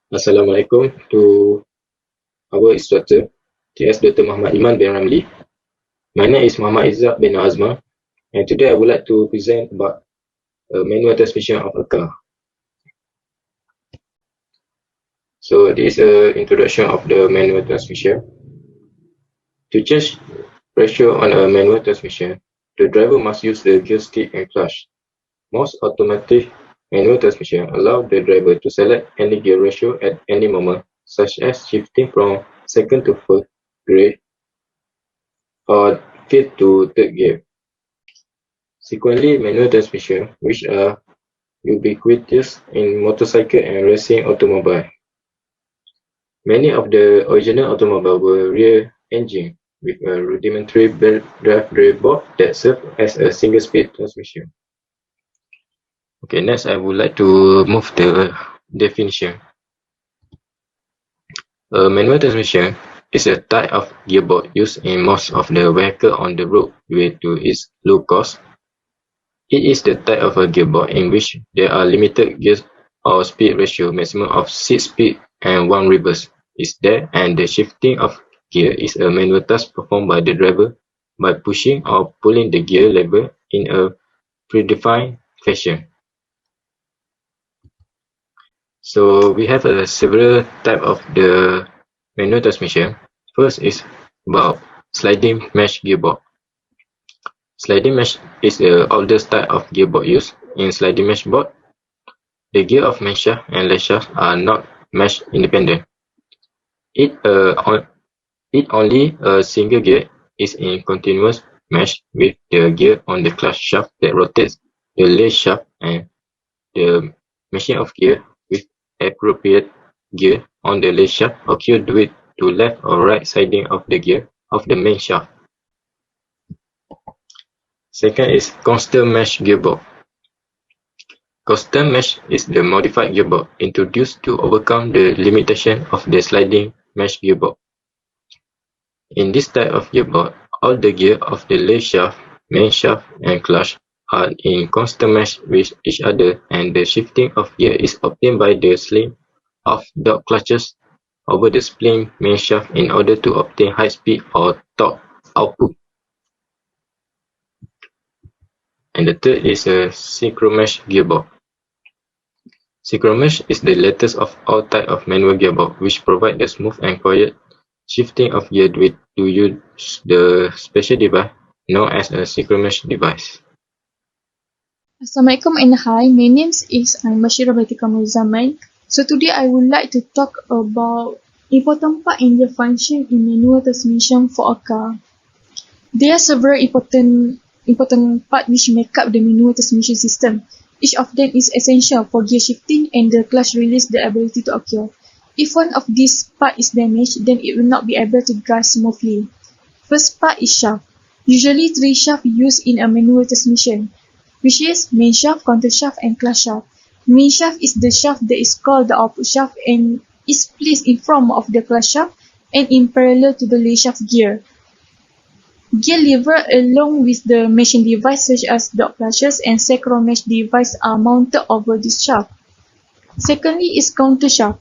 Assalamualaikum to our instructor, TS Dr. Muhammad Iman bin Ramli. My name is Muhammad Izzak bin Azman, and today I would like to present about manual transmission of a car. So this is an introduction of the manual transmission. To change pressure on a manual transmission, the driver must use the gear stick and clutch. Most automatic manual transmission allow the driver to select any gear ratio at any moment, such as shifting from second to first gear or fifth to third gear. Sequentially, manual transmission, which are ubiquitous in motorcycle and racing automobile. Many of the original automobiles were rear engine with a rudimentary drive gearbox that served as a single-speed transmission. Okay, next I would like to move the definition. A manual transmission is a type of gearbox used in most of the vehicles on the road due to its low cost. It is the type of a gearbox in which there are limited gears or speed ratio maximum of 6 speed and 1 reverse is there, and the shifting of gear is a manual task performed by the driver by pushing or pulling the gear lever in a predefined fashion. So we have several types of the manual transmission. First is about sliding mesh gearbox. Sliding mesh is the oldest type of gearbox used. In sliding mesh board, the gear of main shaft and leg shaft are not mesh independent. It only a single gear is in continuous mesh with the gear on the clutch shaft that rotates the leg shaft, and the meshing of gear with appropriate gear on the leg shaft occur due to left or right siding of the gear of the main shaft. Second is constant mesh gearbox. Constant mesh is the modified gearbox introduced to overcome the limitation of the sliding mesh gearbox. In this type of gearbox, all the gear of the leg shaft, main shaft, and clutch are in constant mesh with each other, and the shifting of gear is obtained by the sliding of dot clutches over the spring main shaft in order to obtain high speed or torque output. And the third is a synchromesh gearbox. Synchromesh is the latest of all types of manual gearbox, which provide the smooth and quiet shifting of gear to use the special device known as a synchromesh device. Assalamualaikum and hi, my name is Bashira Batikam Zaman. So today I would like to talk about important part in the function in manual transmission for a car. There are several important parts which make up the manual transmission system. Each of them is essential for gear shifting and the clutch release the ability to occur. If one of these parts is damaged, then it will not be able to drive smoothly. First part is shaft. Usually 3 shafts used in a manual transmission, which is main shaft, counter shaft, and clutch shaft. Main shaft is the shaft that is called the output shaft and is placed in front of the clutch shaft and in parallel to the lead shaft gear. Gear lever along with the meshing device such as dot clutches and synchro mesh device are mounted over this shaft. Secondly is counter shaft.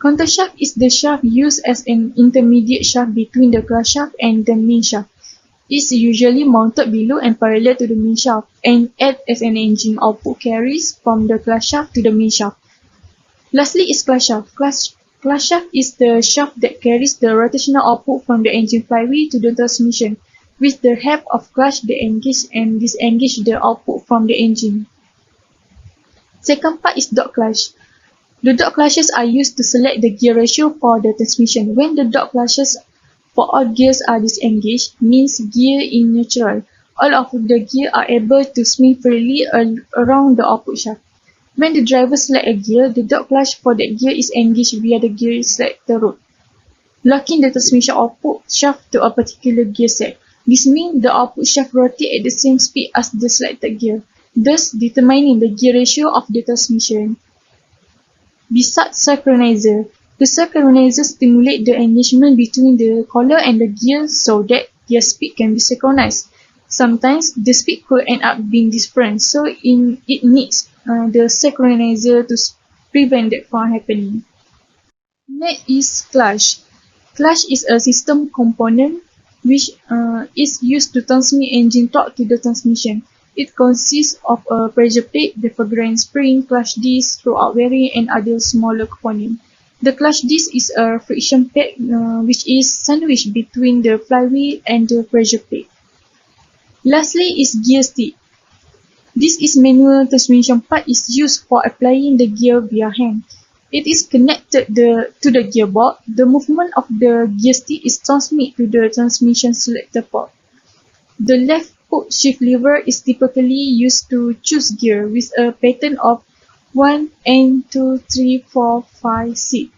Counter shaft is the shaft used as an intermediate shaft between the clutch shaft and the main shaft. It is usually mounted below and parallel to the main shaft and acts as an engine output carries from the clutch shaft to the main shaft. Lastly is clutch shaft. Clutch shaft is the shaft that carries the rotational output from the engine flywheel to the transmission, with the help of clutch that engage and disengage the output from the engine. Second part is dot clutch. The dot clutches are used to select the gear ratio for the transmission. When the dot clutches for all gears are disengaged, means gear in neutral. All of the gear are able to swing freely around the output shaft. When the driver select a gear, the dot clutch for that gear is engaged via the gear selector rod, locking the transmission output shaft to a particular gear set. This means the output shaft rotates at the same speed as the selected gear, thus determining the gear ratio of the transmission. Besides synchronizer, the synchronizer stimulates the engagement between the collar and the gear so that their speed can be synchronized. Sometimes the speed could end up being different, so it needs the synchronizer to prevent that from happening. Next is clutch. Clutch is a system component which is used to transmit engine torque to the transmission. It consists of a pressure plate, the Fairground spring, clutch disc, throwout bearing, and other smaller components. The clutch disc is a friction pad which is sandwiched between the flywheel and the pressure plate. Lastly is gear stick. This is manual transmission part is used for applying the gear via hand. It is connected to the gearbox. The movement of the gear stick is transmitted to the transmission selector port. The left hook shift lever is typically used to choose gear with a pattern of 1 and 2, 3, 4, 5, 6.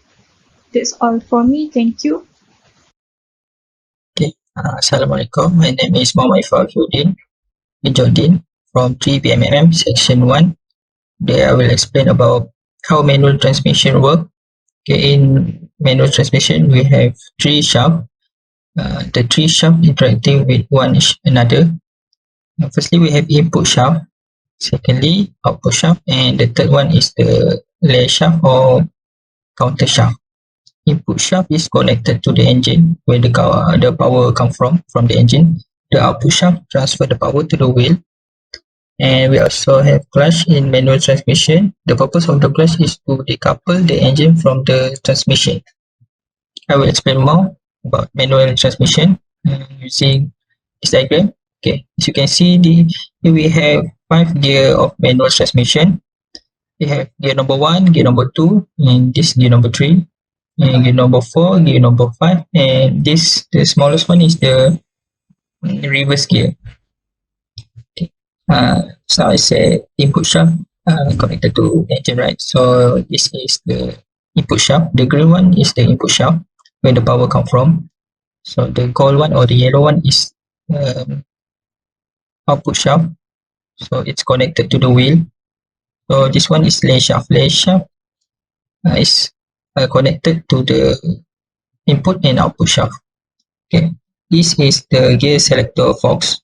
That's all for me. Thank you. Okay. Assalamualaikum. My name is Muhammad Fakhruddin Jodin from 3BMMM Section 1. Today I will explain about how manual transmission work. Okay, in manual transmission, we have three shafts. The three shafts interacting with one another. Firstly, we have input shaft. Secondly, output shaft, and the third one is the lay shaft or counter shaft. Input shaft is connected to the engine where the power comes from the engine. The output shaft transfer the power to the wheel. And we also have clutch in manual transmission. The purpose of the clutch is to decouple the engine from the transmission. I will explain more about manual transmission using this diagram. Okay, as you can see, here we have 5 gear of manual transmission. We have gear number 1, gear number 2, and this gear number 3, and gear number 4, gear number 5, and the smallest one is the reverse gear. Okay. So I say input shaft connected to engine, right? So this is the input shaft. The green one is the input shaft where the power come from. So the gold one or the yellow one is output shaft. So it's connected to the wheel. So this one is lay shaft. Lay shaft is connected to the input and output shaft. Okay. This is the gear selector forks,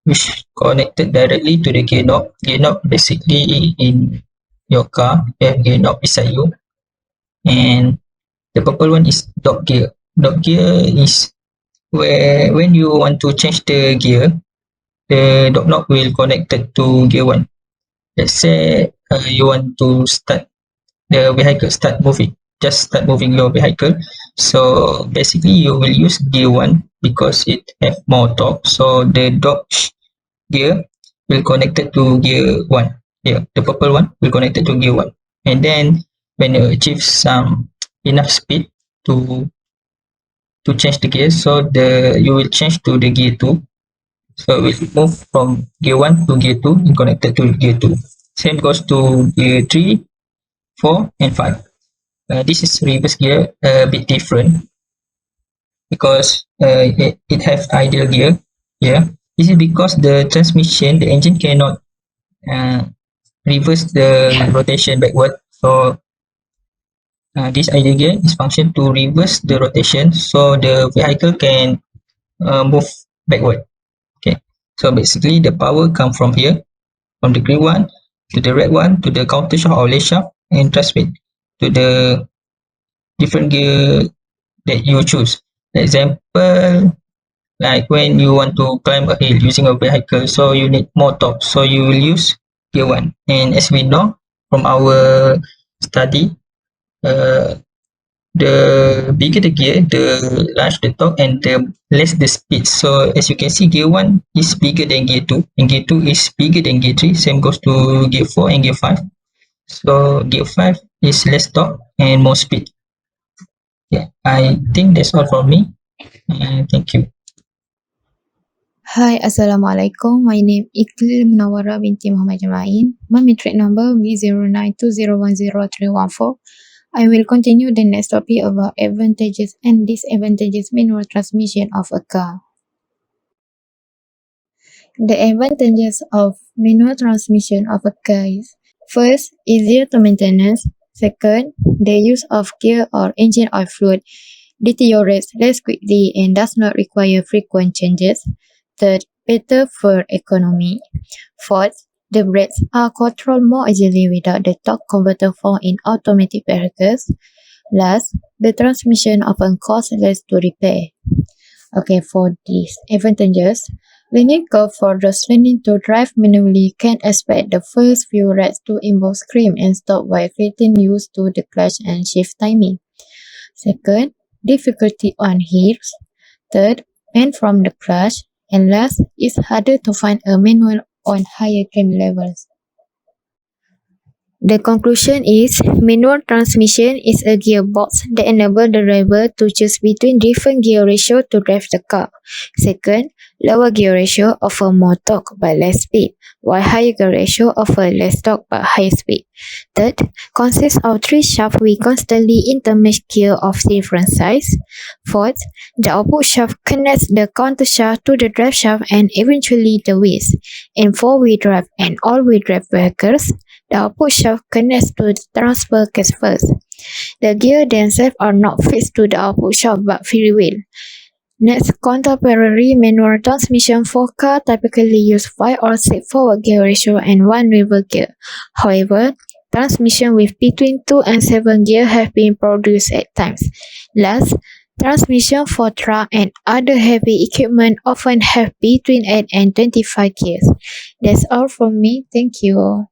which connected directly to the gear knob. Gear knob basically in your car, you have gear knob beside you. And the purple one is dog gear. Dog gear is where when you want to change the gear, the dog knob will connected to gear 1. Let's say you want to start the vehicle, just start moving your vehicle. So basically you will use gear 1 because it have more torque. So the dog gear will connected to gear 1. Yeah, the purple one will connected to gear 1. And then when you achieve some enough speed to change the gear, so you will change to the gear 2. So it will move from gear 1 to gear 2 and connected to gear 2. Same goes to gear 3, 4, and 5. This is reverse gear, a bit different because it has idle gear. Yeah, this is because the transmission, the engine cannot uh, reverse the rotation backward. So this idle gear is function to reverse the rotation, so the vehicle can move backward. Okay, so basically the power come from here, from the green one to the red one to the counter shaft or lay shaft and transmit to the different gear that you choose. Example, like when you want to climb a hill using a vehicle, so you need more torque, so you will use gear 1. And as we know from our study, uh, the bigger the gear, the large the torque and the less the speed. So as you can see, gear 1 is bigger than gear 2 and gear 2 is bigger than gear 3. Same goes to gear 4 and gear 5. So gear 5 is less torque and more speed. Yeah, I think that's all from me. Thank you. Hi, Assalamualaikum. My name is Iqlil Munawara binti Muhammad Jamain. My metric number B0920103114. I will continue the next topic about advantages and disadvantages manual transmission of a car. The advantages of manual transmission of a car is: first, easier to maintenance. Second, the use of gear or engine oil fluid deteriorates less quickly and does not require frequent changes. Third, better fuel economy. Fourth, the brakes are controlled more easily without the torque converter found in automatic vehicles. Last, the transmission often costs less to repair. Okay, for these advantages, learning curve for those learning to drive manually can expect the first few rides to involve scream and stop while getting used to the clutch and shift timing. Second, difficulty on heels. Third, and from the clutch. And last, it's harder to find a manual on higher gain levels. The conclusion is manual transmission is a gearbox that enables the driver to choose between different gear ratio to drive the car. Second, lower gear ratio offer more torque but less speed, while higher gear ratio offer less torque but higher speed. Third, consists of 3 shafts with constantly intermeshed gear of different size. Fourth, the output shaft connects the counter shaft to the drive shaft and eventually the wheels. In 4-wheel drive and all-wheel drive vehicles, the output shaft connects to the transfer case first. The gears themselves are not fixed to the output shaft but freewheel. Next, contemporary manual transmission for cars typically use 5 or 6 forward gear ratio and 1 reverse gear. However, transmission with between 2 and 7 gears have been produced at times. Last, transmission for truck and other heavy equipment often have between 8 and 25 gears. That's all from me. Thank you.